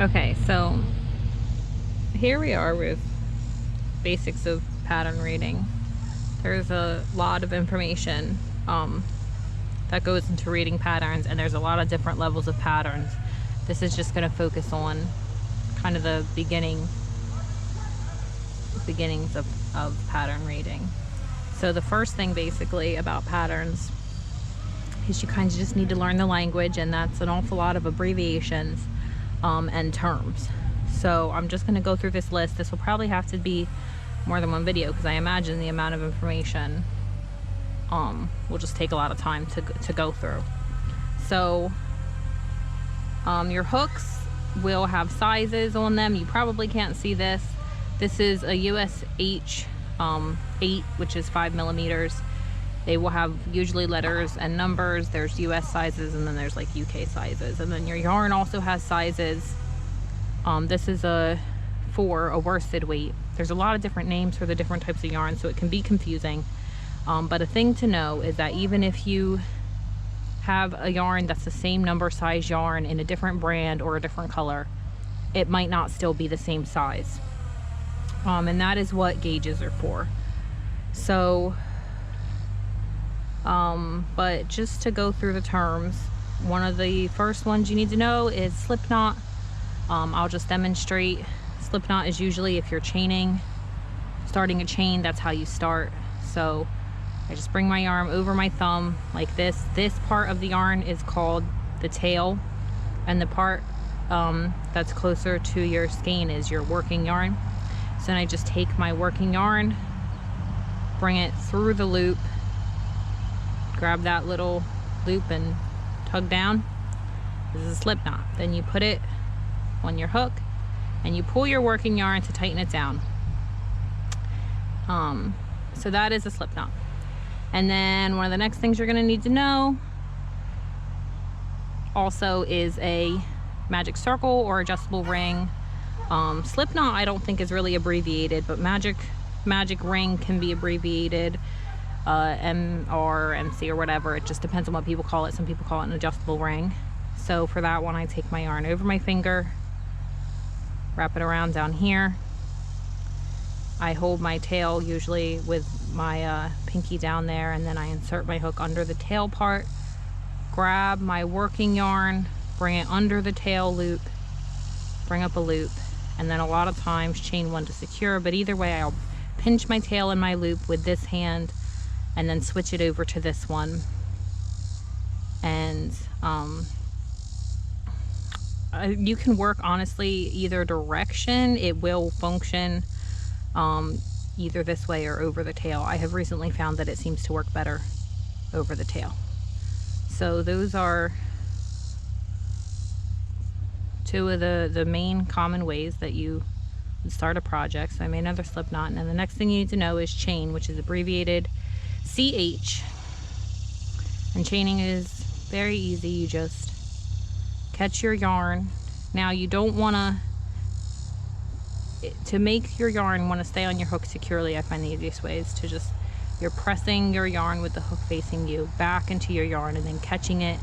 Okay, so here we are with basics of pattern reading. There's a lot of information that goes into reading patterns, and there's a lot of different levels of patterns. This is just going to focus on kind of the beginnings of pattern reading. So the first thing basically about patterns is you kind of just need to learn the language, and that's an awful lot of abbreviations and terms. So I'm just going to go through this list. This will probably have to be more than one video because I imagine the amount of information will just take a lot of time to go through. So your hooks will have sizes on them. You probably can't see this. This is a USH 8, which is 5 millimeters. They will have usually letters and numbers. There's US sizes, and then there's like UK sizes. And then your yarn also has sizes. This is a worsted weight. There's a lot of different names for the different types of yarn, so it can be confusing. But a thing to know is that even if you have a yarn that's the same number size yarn in a different brand or a different color, it might not still be the same size. And that is what gauges are for. So but just to go through the terms, one of the first ones you need to know is slip knot. I'll just demonstrate. Slip knot is usually if you're starting a chain, that's how you start. So I just bring my yarn over my thumb like this. This part of the yarn is called the tail, and the part that's closer to your skein is your working yarn. So then I just take my working yarn, bring it through the loop, grab that little loop and tug down. This is a slip knot. Then you put it on your hook and you pull your working yarn to tighten it down. So that is a slip knot. And then one of the next things you're going to need to know also is a magic circle or adjustable ring. Slip knot I don't think is really abbreviated, but magic ring can be abbreviated. MR, MC, or whatever. It just depends on what people call it. Some people call it an adjustable ring. So for that one, I take my yarn over my finger, wrap it around down here. I hold my tail usually with my pinky down there, and then I insert my hook under the tail part, grab my working yarn, bring it under the tail loop, bring up a loop, and then a lot of times chain one to secure, but either way I'll pinch my tail in my loop with this hand and then switch it over to this one. And you can work honestly either direction. It will function either this way or over the tail. I have recently found that it seems to work better over the tail. So those are two of the main common ways that you would start a project. So I made another slip knot, and then the next thing you need to know is chain, which is abbreviated CH. And chaining is very easy. You just catch your yarn. Now you don't want to make your yarn want to stay on your hook securely. I find the easiest way is to just, you're pressing your yarn with the hook facing you back into your yarn, and then catching it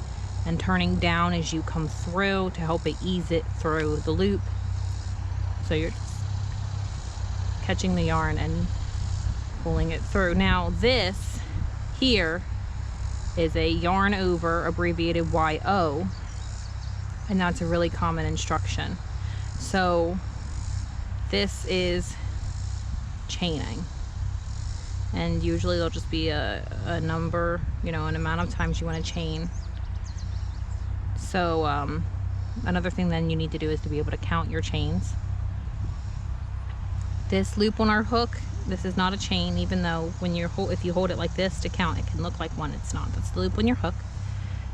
and turning down as you come through to help it ease it through the loop. So you're catching the yarn and pulling it through. Now this here is a yarn over, abbreviated YO, and that's a really common instruction. So this is chaining, and usually there'll just be a number, you know, an amount of times you want to chain. So another thing then you need to do is to be able to count your chains. This loop on our hook, this is not a chain, even though when you're if you hold it like this to count, it can look like one. It's not. That's the loop on your hook.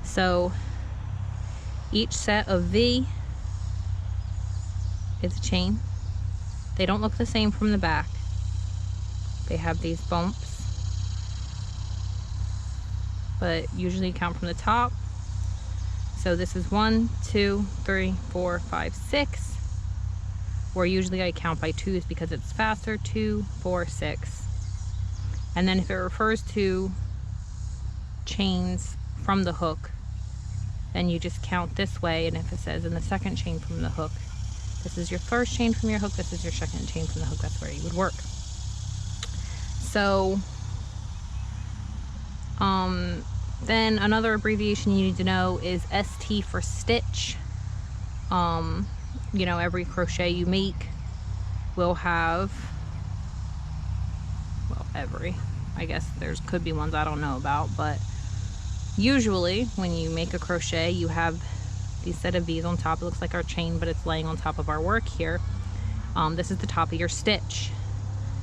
So each set of V is a chain. They don't look the same from the back. They have these bumps, but usually you count from the top. So this is 1, 2, 3, 4, 5, 6. Or usually I count by twos because it's faster. 2, 4, 6. And then if it refers to chains from the hook, then you just count this way, and if it says in the second chain from the hook, This is your first chain from your hook. This is your second chain from the hook. That's where you would work. So then another abbreviation you need to know is ST for stitch. You know, every crochet you make will have, well, I guess could be ones I don't know about, but usually when you make a crochet, you have these set of V's on top. It looks like our chain, but it's laying on top of our work here. This is the top of your stitch,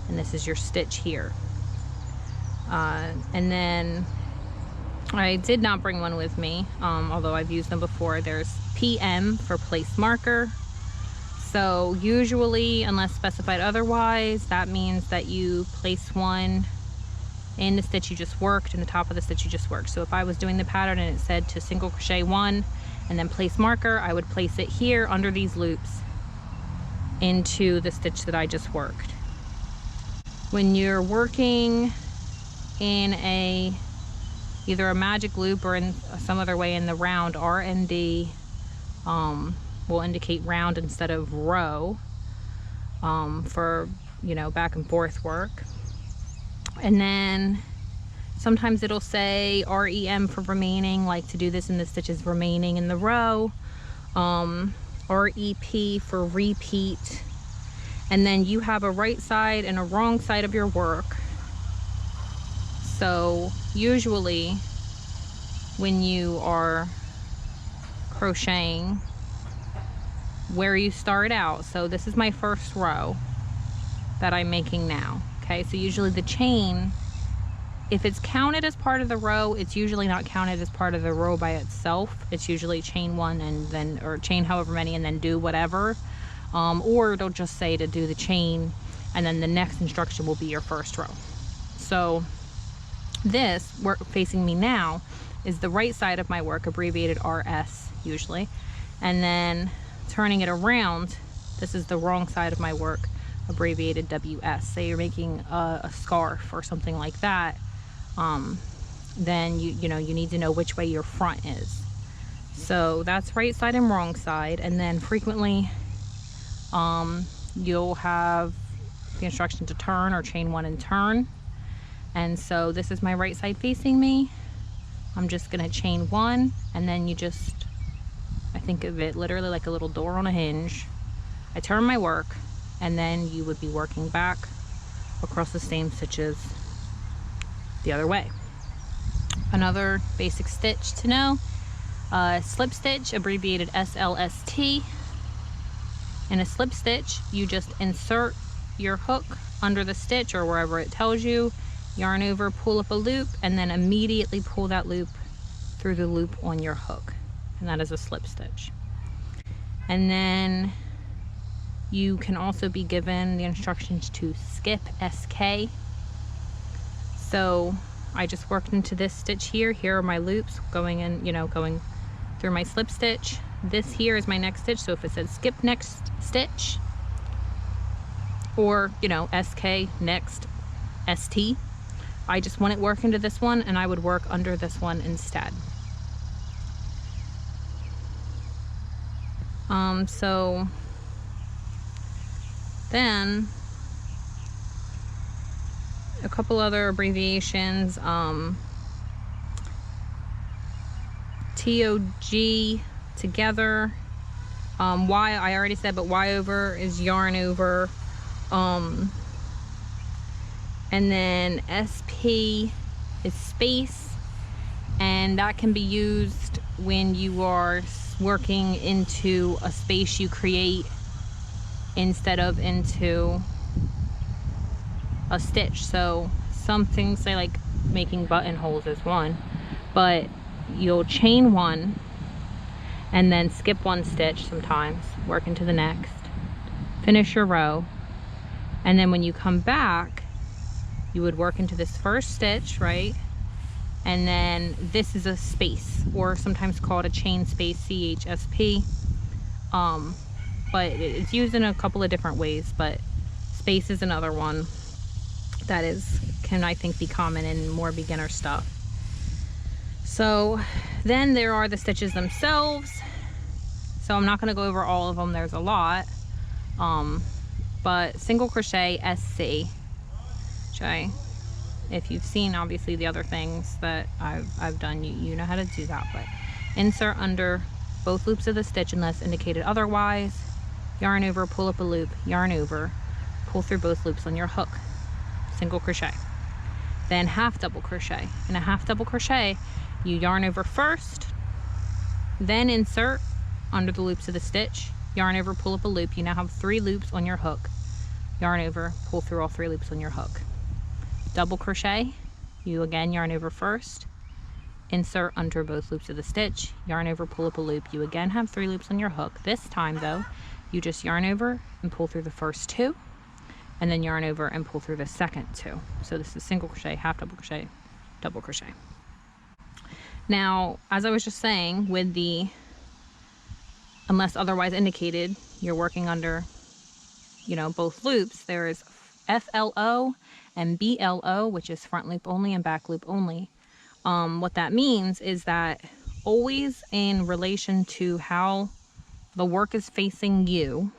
and this is your stitch here. And then I did not bring one with me, although I've used them before. There's PM for place marker. So usually, unless specified otherwise, that means that you place one in the stitch you just worked, in the top of the stitch you just worked. So if I was doing the pattern and it said to single crochet 1 and then place marker, I would place it here under these loops into the stitch that I just worked. When you're working in either a magic loop or in some other way in the round, R and D will indicate round instead of row, for, you know, back and forth work. And then sometimes it'll say REM for remaining, like to do this in the stitches remaining in the row. REP for repeat. And then you have a right side and a wrong side of your work. So usually when you are crocheting, where you start out, so this is my first row that I'm making now. Okay, so usually the chain, if it's counted as part of the row, it's usually not counted as part of the row by itself. It's usually chain 1 and then, or chain however many and then do whatever. Or it'll just say to do the chain and then the next instruction will be your first row. So this work facing me now is the right side of my work, abbreviated RS usually. And then turning it around, this is the wrong side of my work, abbreviated WS. Say you're making a scarf or something like that, then you know you need to know which way your front is. So that's right side and wrong side. And then frequently you'll have the instruction to turn or chain 1 and turn. And so this is my right side facing me. I'm just gonna chain 1, and then you just, I think of it literally like a little door on a hinge. I turn my work, and then you would be working back across the same stitches the other way. Another basic stitch to know, slip stitch, abbreviated SLST. In a slip stitch, you just insert your hook under the stitch or wherever it tells you, yarn over, pull up a loop, and then immediately pull that loop through the loop on your hook. And that is a slip stitch. And then you can also be given the instructions to skip, SK. So I just worked into this stitch here. Here are my loops going in, you know, going through my slip stitch. This here is my next stitch. So if it says skip next stitch, or, you know, SK next ST, I just wouldn't work into this one and I would work under this one instead. So then a couple other abbreviations, TOG together, Y I already said, but Y over is yarn over, and then SP is space, and that can be used when you are working into a space you create instead of into a stitch. So some things say, like making buttonholes is one, but you'll chain 1 and then skip 1 stitch sometimes, work into the next, finish your row, and then when you come back you would work into this first stitch, right? And then this is a space, or sometimes called a chain space, CHSP. But it's used in a couple of different ways, but space is another one that can I think be common in more beginner stuff. So then there are the stitches themselves. So I'm not going to go over all of them, there's a lot. But single crochet SC, which if you've seen obviously the other things that I've done, you know how to do that. But insert under both loops of the stitch unless indicated otherwise, yarn over, pull up a loop, yarn over, pull through both loops on your hook, single crochet. Then half double crochet. In a half double crochet, you yarn over first, then insert under the loops of the stitch, yarn over, pull up a loop. You now have 3 loops on your hook, yarn over, pull through all 3 loops on your hook. Double crochet, you again yarn over first, insert under both loops of the stitch, yarn over, pull up a loop. You again have 3 loops on your hook. This time though, you just yarn over and pull through the first 2, and then yarn over and pull through the second 2. So this is single crochet, half double crochet, double crochet. Now, as I was just saying, with the unless otherwise indicated, you're working under, you know, both loops. There is FLO and BLO, which is front loop only and back loop only. What that means is that always in relation to how the work is facing you,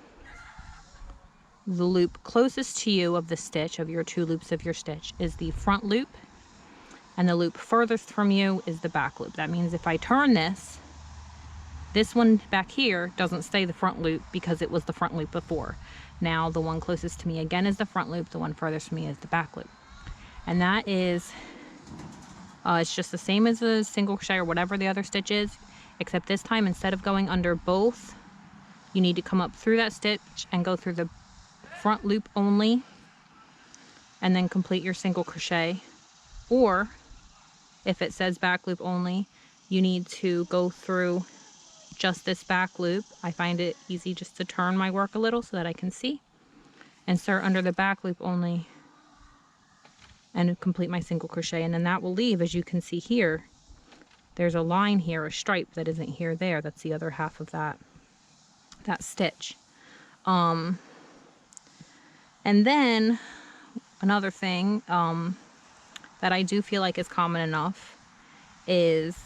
the loop closest to you of the stitch, of your 2 loops of your stitch, is the front loop, and the loop furthest from you is the back loop. That means if I turn this one back here doesn't stay the front loop because it was the front loop before. Now the one closest to me again is the front loop, the one furthest from me is the back loop. And that is, it's just the same as a single crochet or whatever the other stitch is, except this time instead of going under both, you need to come up through that stitch and go through the front loop only, and then complete your single crochet. Or if it says back loop only, you need to go through just this back loop. I find it easy just to turn my work a little so that I can see. Insert under the back loop only and complete my single crochet, and then that will leave, as you can see here, there's a line here, a stripe that isn't here there. That's the other half of that stitch. And then another thing that I do feel like is common enough is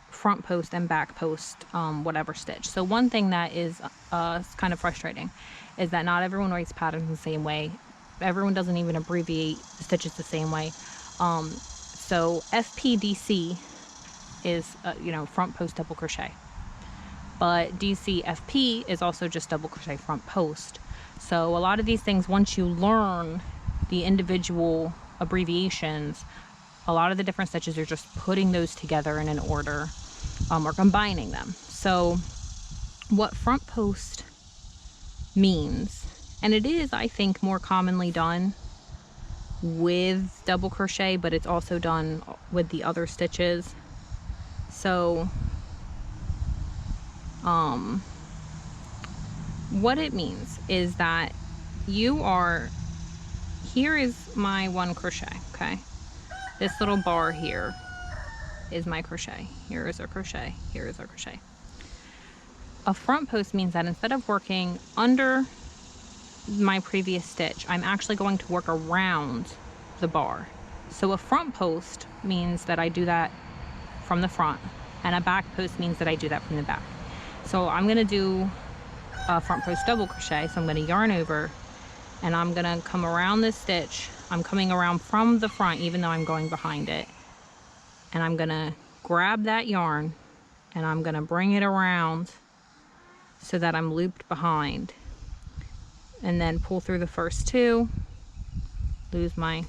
front post and back post, whatever stitch. So one thing that is kind of frustrating is that not everyone writes patterns the same way. Everyone doesn't even abbreviate the stitches the same way. So FPDC is you know, front post double crochet, but DCFP is also just double crochet front post. So a lot of these things, once you learn the individual abbreviations, a lot of the different stitches are just putting those together in an order, or combining them. So what front post means, and it is, I think, more commonly done with double crochet, but it's also done with the other stitches. So what it means is that you are, here is my 1 crochet, okay? This little bar here is my crochet. Here is a crochet. Here is a crochet. A front post means that instead of working under my previous stitch, I'm actually going to work around the bar. So a front post means that I do that from the front, and a back post means that I do that from the back. So I'm going to do a front post double crochet. So I'm going to yarn over, and I'm going to come around this stitch. I'm coming around from the front even though I'm going behind it, and I'm going to grab that yarn and I'm going to bring it around so that I'm looped behind, and then pull through the first 2, lose my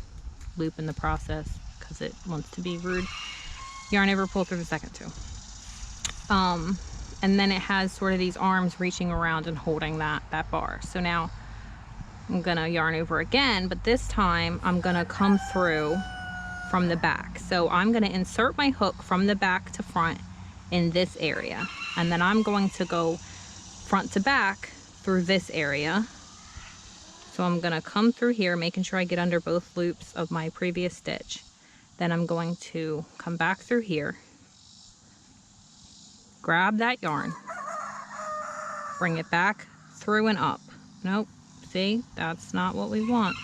loop in the process because it wants to be rude, yarn over, pull through the second 2, and then it has sort of these arms reaching around and holding that bar. So now I'm gonna yarn over again, but this time I'm gonna come through from the back. So I'm gonna insert my hook from the back to front in this area, and then I'm going to go front to back through this area. So I'm gonna come through here, making sure I get under both loops of my previous stitch. Then I'm going to come back through here, grab that yarn, bring it back through and up. Nope, see, that's not what we want.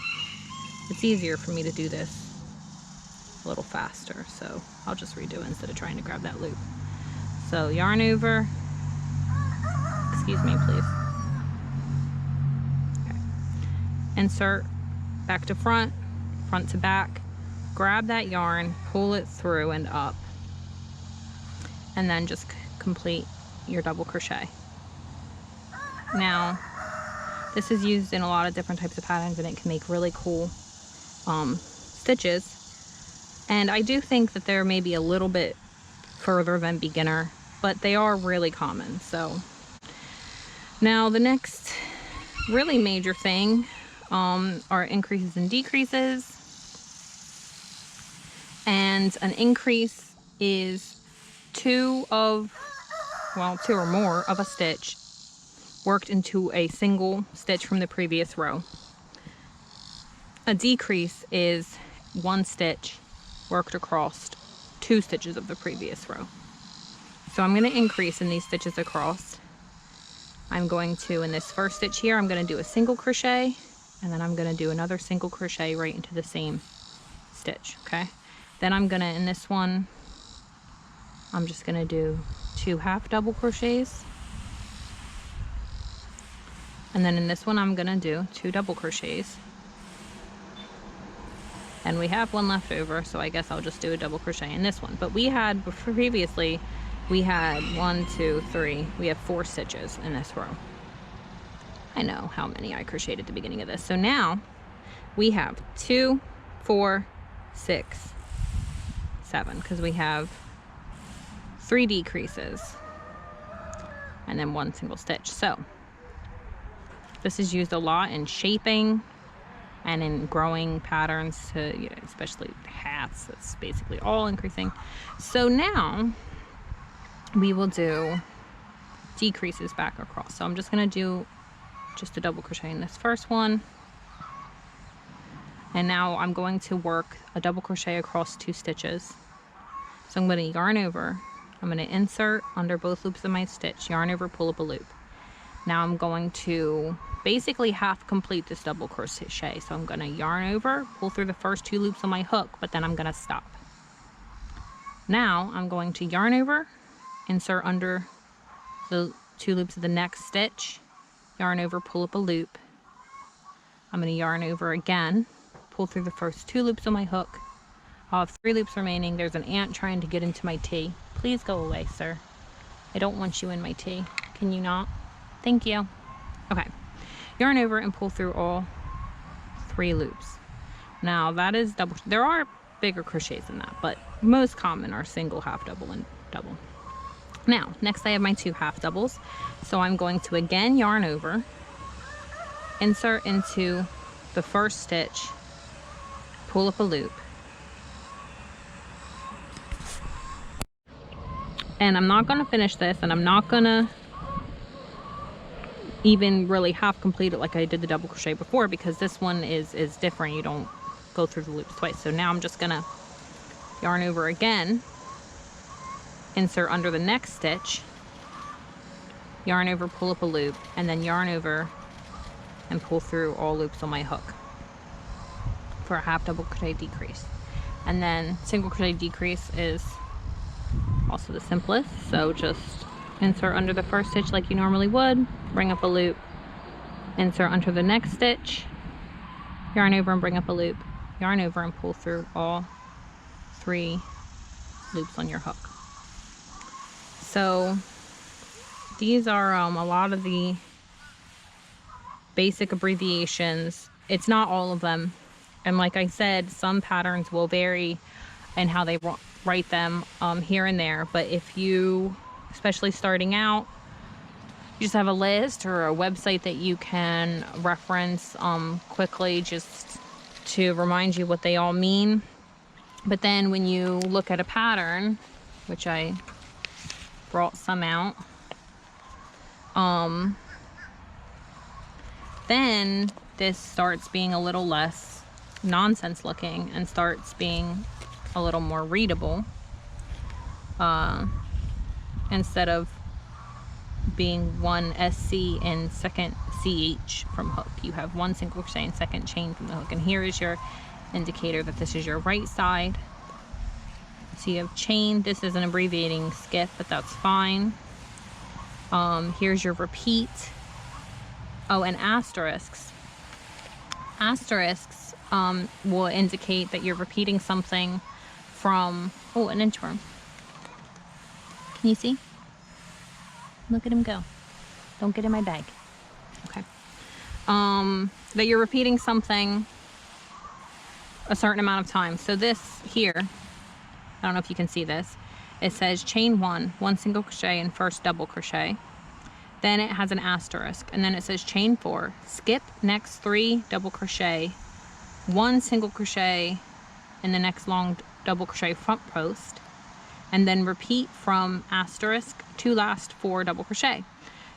It's easier for me to do this a little faster, so I'll just redo it instead of trying to grab that loop. So yarn over, excuse me please, insert back to front, front to back, grab that yarn, pull it through and up, and then just complete your double crochet. Now, this is used in a lot of different types of patterns, and it can make really cool stitches. And I do think that they're maybe a little bit further than beginner, but they are really common. So now the next really major thing are increases and decreases. And an increase is two or more of a stitch worked into a single stitch from the previous row. A decrease is one stitch worked across two stitches of the previous row. So I'm going to increase in these stitches across. I'm going to, in this first stitch here, I'm going to do a single crochet, and then I'm going to do another single crochet right into the same stitch, okay? Then I'm going to, in this one, I'm just going to do 2 half double crochets. And then in this one, I'm going to do 2 double crochets. And we have one left over, so I guess I'll just do a double crochet in this one. But we had, previously, we had 1, 2, 3, we have 4 stitches in this row. I know how many I crocheted at the beginning of this. So now we have 2, 4, 6, 7, because we have 3 decreases and then 1 single stitch. So this is used a lot in shaping and in growing patterns, to, you know, especially hats. That's basically all increasing. So now we will do decreases back across. So I'm just going to do just a double crochet in this first one. And now I'm going to work a double crochet across 2 stitches. So I'm going to yarn over. I'm going to insert under both loops of my stitch, yarn over, pull up a loop. Now I'm going to basically half complete this double crochet. So I'm going to yarn over, pull through the first 2 loops on my hook, but then I'm going to stop. Now I'm going to yarn over, insert under the 2 loops of the next stitch, yarn over, pull up a loop. I'm going to yarn over again, pull through the first 2 loops on my hook. I'll have 3 loops remaining. There's an ant trying to get into my tea. Please go away, sir. I don't want you in my tea. Can you not? Thank you. Okay. Yarn over and pull through all 3 loops. Now that is double. There are bigger crochets than that, but most common are single, half double, and double. Now, next I have my 2 half doubles. So I'm going to again yarn over, insert into the first stitch, pull up a loop. And I'm not going to finish this, and I'm not going to even really half complete it like I did the double crochet before, because this one is different. You don't go through the loops twice. So now I'm just going to yarn over again, insert under the next stitch, yarn over, pull up a loop, and then yarn over and pull through all loops on my hook for a half double crochet decrease. And then single crochet decrease is also the simplest. So just insert under the first stitch like you normally would, bring up a loop, insert under the next stitch, yarn over and bring up a loop, yarn over and pull through all 3 loops on your hook. So these are a lot of the basic abbreviations. It's not all of them, and like I said, some patterns will vary in how they write them here and there. But if you, especially starting out, you just have a list or a website that you can reference quickly just to remind you what they all mean. But then when you look at a pattern, which I brought some out, then this starts being a little less nonsense looking and starts being a little more readable, instead of being 1 SC and 2nd CH from hook. You have 1 single crochet and 2nd chain from the hook, and here is your indicator that this is your right side. So you have chain. This is an abbreviating skip, but that's fine. Here's your repeat. Oh, and asterisks. asterisks will indicate that you're repeating something from, oh, an inchworm. Can you see? Look at him go. Don't get in my bag. Okay. That you're repeating something a certain amount of time. So this here, I don't know if you can see this, it says chain 1 single crochet and first double crochet. Then it has an asterisk, and then it says chain 4, skip next 3 double crochet, 1 single crochet in the next long double crochet front post, and then repeat from asterisk to last 4 double crochet.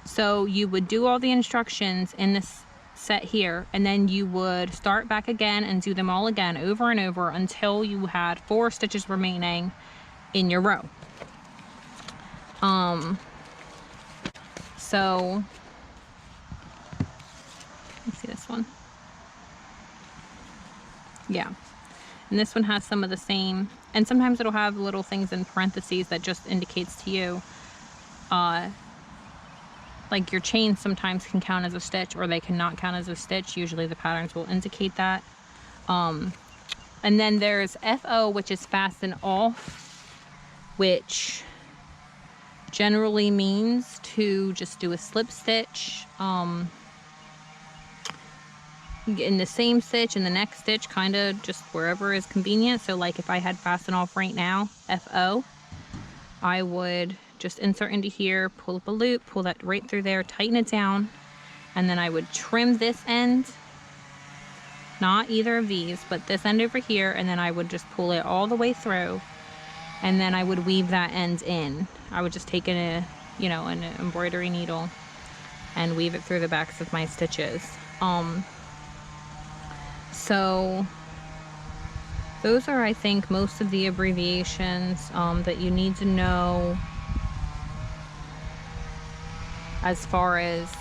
So you would do all the instructions in this set here, and then you would start back again and do them all again over and over until you had 4 stitches remaining in your row. So let's see this one. Yeah, and this one has some of the same, and sometimes it'll have little things in parentheses that just indicates to you, like your chains sometimes can count as a stitch or they cannot count as a stitch. Usually the patterns will indicate that. And then there's FO, which is fasten off, which generally means to just do a slip stitch in the same stitch, in the next stitch, kind of just wherever is convenient. So like if I had fasten off right now, FO, I would just insert into here, pull up a loop, pull that right through there, tighten it down, and then I would trim this end, not either of these, but this end over here, and then I would just pull it all the way through, and then I would weave that end in. I would just take an embroidery needle and weave it through the backs of my stitches. So those are, I think, most of the abbreviations that you need to know as far as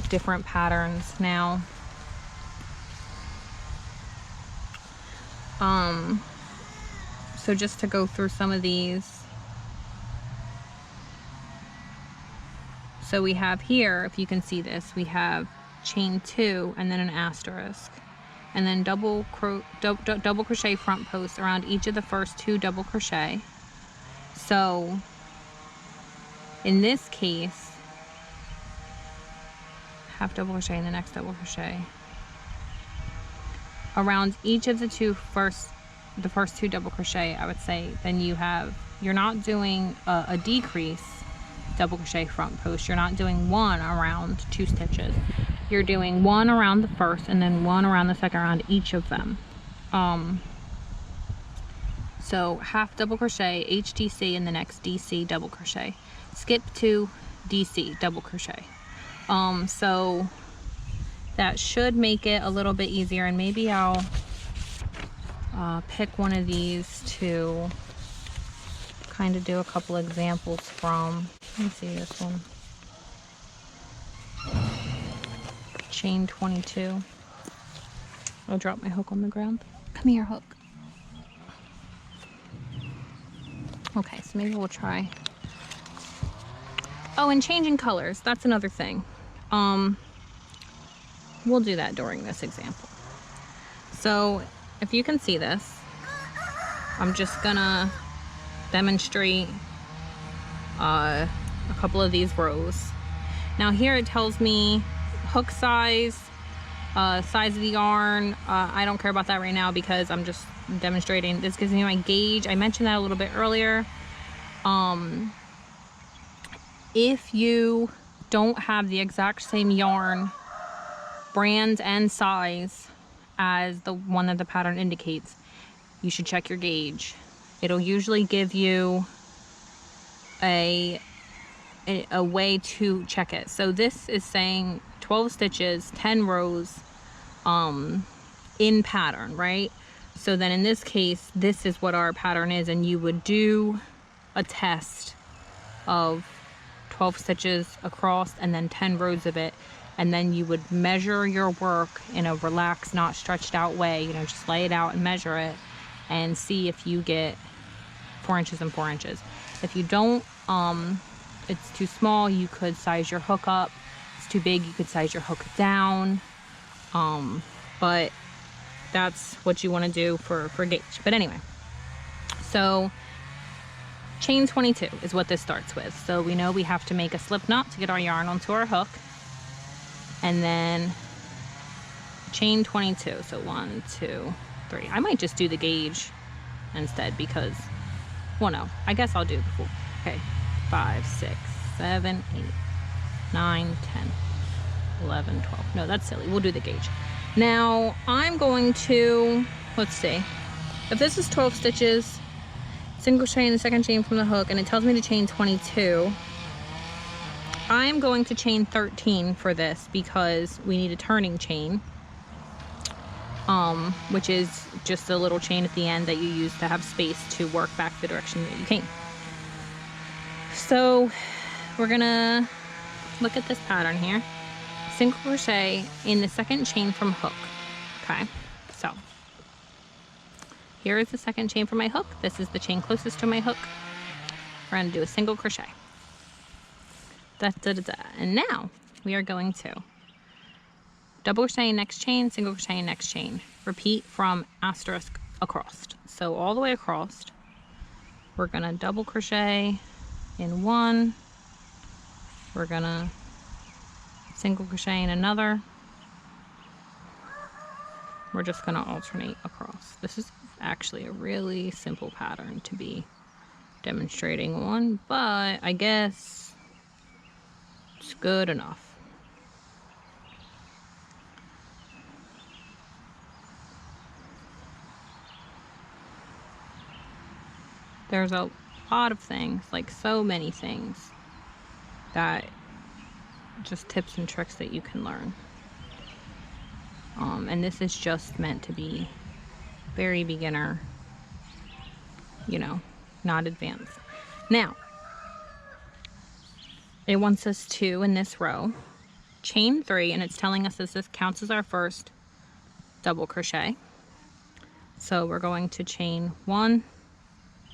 different patterns now. So just to go through some of these. So we have here, if you can see this, we have chain 2 and then an asterisk, and then double crochet front post around each of the first 2 double crochet. So in this case, half double crochet in the next double crochet around each of the first 2 double crochet, I would say. Then you're not doing a decrease double crochet front post. You're not doing 1 around 2 stitches. You're doing 1 around the first and then 1 around the second around each of them. So half double crochet, HDC in the next DC double crochet, skip to DC double crochet. So that should make it a little bit easier, and maybe I'll pick one of these to kind of do a couple examples from. Let me see this one. Chain 22. I'll drop my hook on the ground. Come here, hook. Okay, so maybe we'll try. Oh, and changing colors, that's another thing. We'll do that during this example. So if you can see this, I'm just gonna demonstrate a couple of these rows. Now here it tells me hook size, size of the yarn. I don't care about that right now because I'm just demonstrating. This gives me my gauge. I mentioned that a little bit earlier. If you don't have the exact same yarn, brand and size as the one that the pattern indicates, you should check your gauge. It'll usually give you a way to check it. So this is saying 12 stitches, 10 rows in pattern, right? So then in this case, this is what our pattern is, and you would do a test of 12 stitches across and then 10 rows of it, and then you would measure your work in a relaxed, not stretched out way. You know, just lay it out and measure it and see if you get 4 inches and 4 inches. If you don't, it's too small, you could size your hook up. It's too big, you could size your hook down. but that's what you want to do for gauge. But anyway, so chain 22 is what this starts with. So we know we have to make a slip knot to get our yarn onto our hook, and then chain 22. So 1, 2, 3. I might just do the gauge instead because, well, no, I guess I'll do the full. Okay, 5, 6, 7, 8, 9, 10, 11, 12. No, that's silly. We'll do the gauge. Now I'm going to, let's see, if this is 12 stitches, single crochet in the second chain from the hook, and it tells me to chain 22, I'm going to chain 13 for this because we need a turning chain, which is just a little chain at the end that you use to have space to work back the direction that you came. So we're gonna look at this pattern here. Single crochet in the second chain from hook. Okay, so here is the second chain from my hook. This is the chain closest to my hook. We're gonna do a single crochet. Da, da, da, da. And now we are going to double crochet in next chain, single crochet in next chain. Repeat from asterisk across. So all the way across, we're gonna double crochet in one. We're gonna single crochet in another. We're just gonna alternate across. This is actually a really simple pattern to be demonstrating on, but I guess it's good enough. There's a lot of things, like so many things, that just tips and tricks that you can learn. And this is just meant to be very beginner, you know, not advanced. Now, it wants us to, in this row, chain 3, and it's telling us that this counts as our first double crochet. So we're going to chain 1,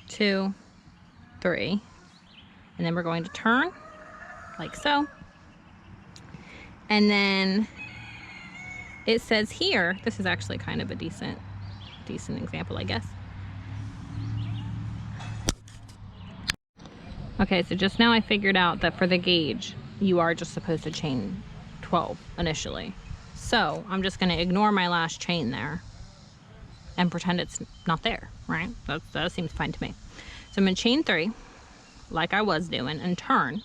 2, 3, and then we're going to turn like so. And then it says here, this is actually kind of a decent example, I guess. Okay, so just now I figured out that for the gauge, you are just supposed to chain 12 initially. So I'm just gonna ignore my last chain there and pretend it's not there, right? That seems fine to me. So I'm gonna chain 3, like I was doing, and turn.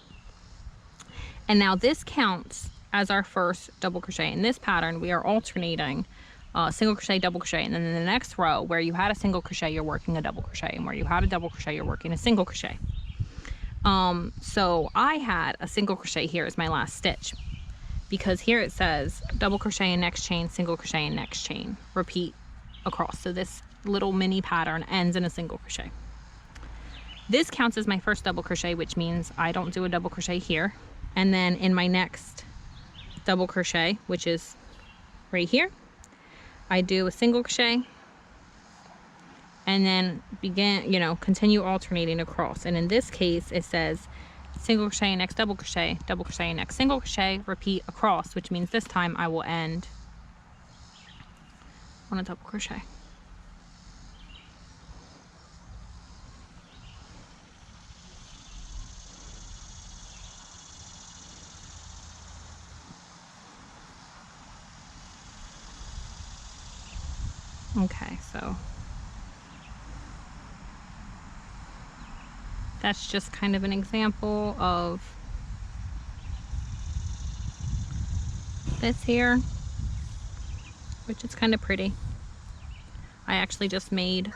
And now this counts as our first double crochet. In this pattern, we are alternating single crochet, double crochet, and then in the next row where you had a single crochet, you're working a double crochet, and where you had a double crochet, you're working a single crochet. So I had a single crochet here as my last stitch, because here it says double crochet in next chain, single crochet in next chain, repeat across. So this little mini pattern ends in a single crochet. This counts as my first double crochet, which means I don't do a double crochet here. And then in my next double crochet, which is right here, I do a single crochet and then begin, you know, continue alternating across. And in this case, it says single crochet, next double crochet, next single crochet, repeat across, which means this time I will end on a double crochet. Okay, so that's just kind of an example of this here, which is kind of pretty. I actually just made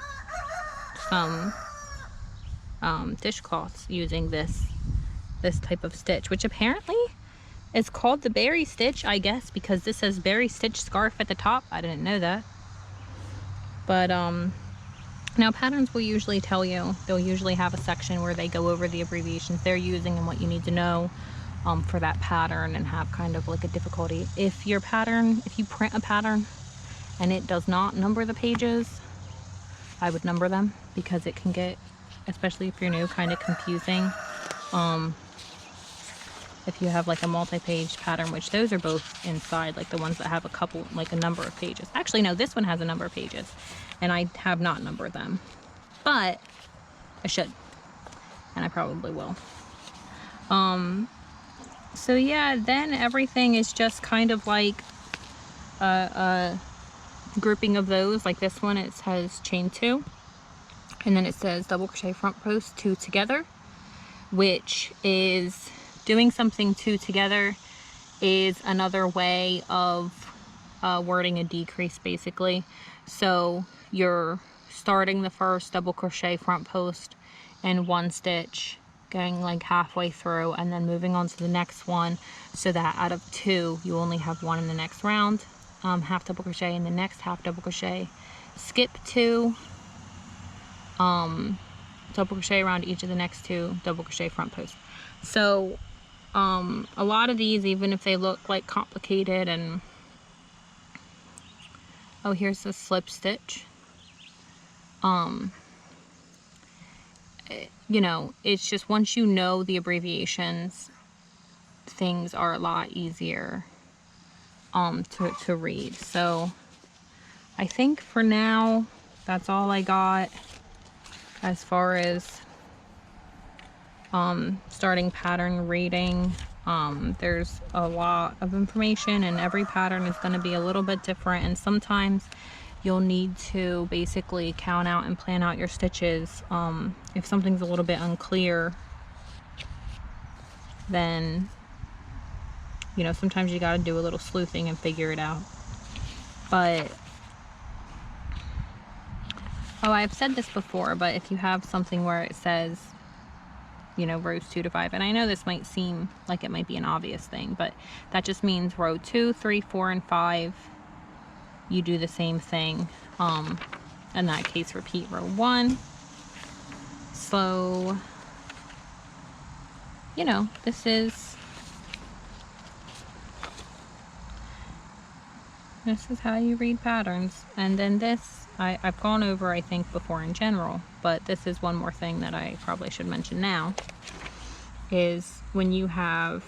some dishcloths using this type of stitch, which apparently is called the berry stitch, I guess, because this says berry stitch scarf at the top. I didn't know that. But now patterns will usually tell you, they'll usually have a section where they go over the abbreviations they're using and what you need to know for that pattern, and have kind of like a difficulty. If you print a pattern and it does not number the pages, I would number them, because it can get, especially if you're new, kind of confusing. if you have like a multi-page pattern, which those are both inside, like the ones that have a couple, like a number of pages. Actually, no, this one has a number of pages, and I have not numbered them, but I should, and I probably will. So yeah, then everything is just kind of like a grouping of those. Like this one, it says chain 2, and then it says double crochet front post 2 together, which is doing something 2 together is another way of wording a decrease, basically. So you're starting the first double crochet front post in 1 stitch, going like halfway through, and then moving on to the next one, so that out of 2 you only have 1 in the next round. Half double crochet in the next, half double crochet, skip 2, double crochet around each of the next 2, double crochet front post. So a lot of these, even if they look like complicated, and oh, here's the slip stitch, you know, it's just once you know the abbreviations, things are a lot easier to read. So I think for now that's all I got as far as starting pattern reading. There's a lot of information, and every pattern is going to be a little bit different, and sometimes you'll need to basically count out and plan out your stitches. If something's a little bit unclear, then, you know, sometimes you got to do a little sleuthing and figure it out. But oh, I've said this before, but if you have something where it says, you know, rows 2 to 5, and I know this might seem like it might be an obvious thing, but that just means row 2, 3, 4, and 5, you do the same thing. In that case, repeat row 1. So, you know, this is how you read patterns. And then this, I've gone over, I think, before in general, but this is one more thing that I probably should mention now, is when you have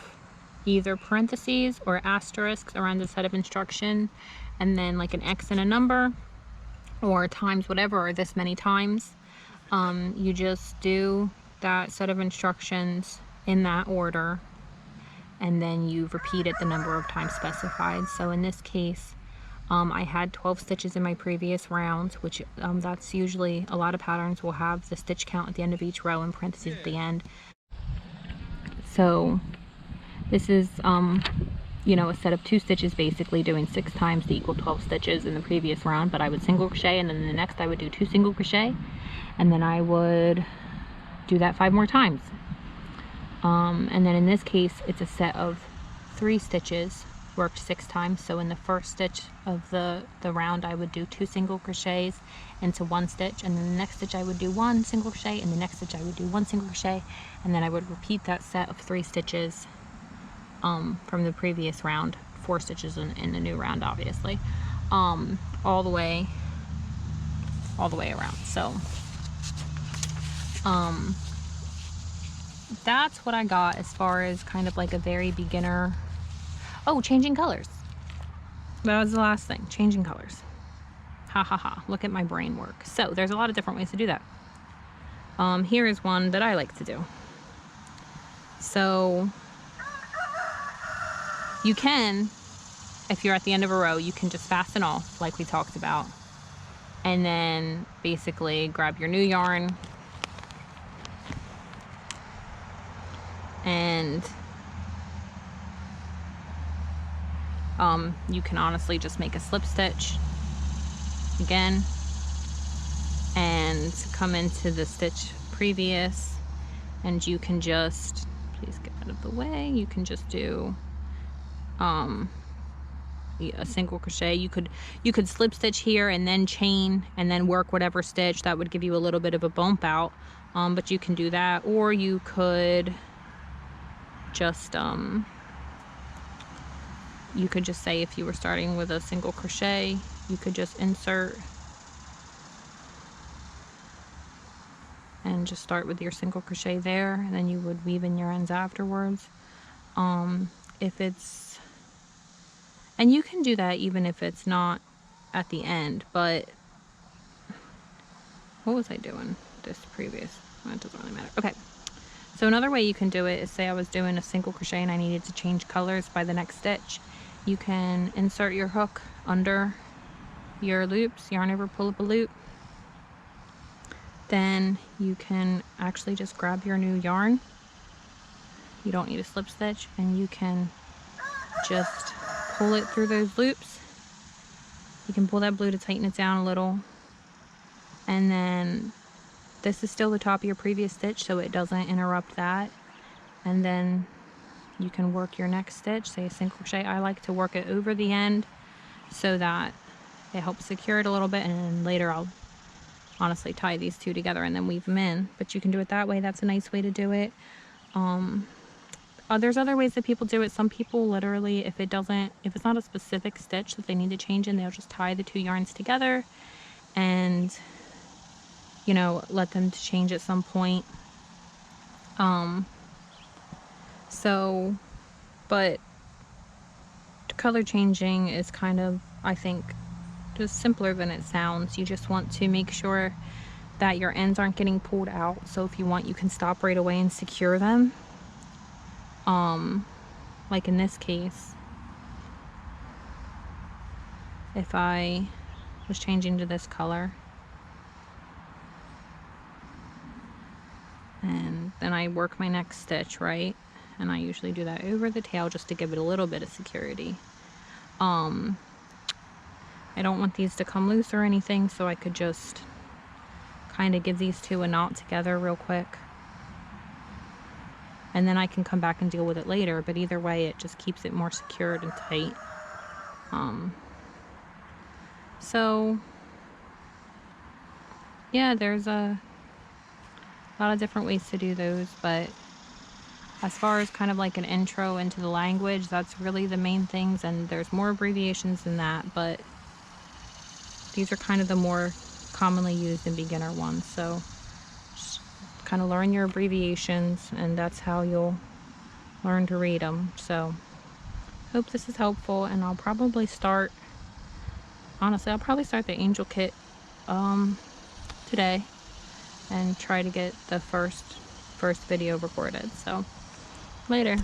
either parentheses or asterisks around the set of instruction, and then like an X and a number, or times whatever, or this many times, you just do that set of instructions in that order, and then you repeat it the number of times specified. So in this case, I had 12 stitches in my previous round, which that's usually, a lot of patterns will have the stitch count at the end of each row and parentheses at the end. So this is you know, a set of 2 stitches, basically doing 6 times to equal 12 stitches in the previous round, but I would single crochet, and then in the next I would do 2 single crochet, and then I would do that 5 more times. And then in this case, it's a set of 3 stitches worked 6 times. So in the first stitch of the round, I would do 2 single crochets into 1 stitch, and then the next stitch I would do 1 single crochet, and the next stitch I would do 1 single crochet, and then I would repeat that set of 3 stitches from the previous round, 4 stitches in the new round, obviously, all the way around. So that's what I got as far as kind of like a very beginner. Oh, changing colors. That was the last thing, changing colors. Ha ha ha, look at my brain work. So there's a lot of different ways to do that. Here is one that I like to do. So you can, if you're at the end of a row, you can just fasten off like we talked about, and then basically grab your new yarn and you can honestly just make a slip stitch again and come into the stitch previous, and you can just, please get out of the way, you can just do a single crochet. You could slip stitch here and then chain and then work whatever stitch that would give you a little bit of a bump out, but you can do that, or you could just say, if you were starting with a single crochet, you could just insert and just start with your single crochet there, and then you would weave in your ends afterwards. If it's, and you can do that even if it's not at the end, but what was I doing this previous? Well, it doesn't really matter. Okay. So another way you can do it is, say I was doing a single crochet and I needed to change colors by the next stitch. You can insert your hook under your loops, yarn over, pull up a loop. Then you can actually just grab your new yarn. You don't need a slip stitch, and you can just pull it through those loops. You can pull that blue to tighten it down a little, and then this is still the top of your previous stitch, so it doesn't interrupt that. And then you can work your next stitch, say a single crochet. I like to work it over the end so that it helps secure it a little bit, and then later I'll honestly tie these two together and then weave them in. But you can do it that way. That's a nice way to do it. There's other ways that people do it. Some people literally, if it's not a specific stitch that they need to change in, they'll just tie the two yarns together and, you know, let them change at some point. But color changing is kind of, I think, just simpler than it sounds. You just want to make sure that your ends aren't getting pulled out. So if you want, you can stop right away and secure them. Like in this case, if I was changing to this color and then I work my next stitch, right? And I usually do that over the tail just to give it a little bit of security. I don't want these to come loose or anything, so I could just kind of give these two a knot together real quick. And then I can come back and deal with it later, but either way it just keeps it more secured and tight. So yeah, there's a lot of different ways to do those, but as far as kind of like an intro into the language, that's really the main things, and there's more abbreviations than that, but these are kind of the more commonly used and beginner ones. So just kind of learn your abbreviations, and that's how you'll learn to read them. So hope this is helpful, and I'll probably start, honestly, I'll probably start the angel kit today and try to get the first video recorded. So later.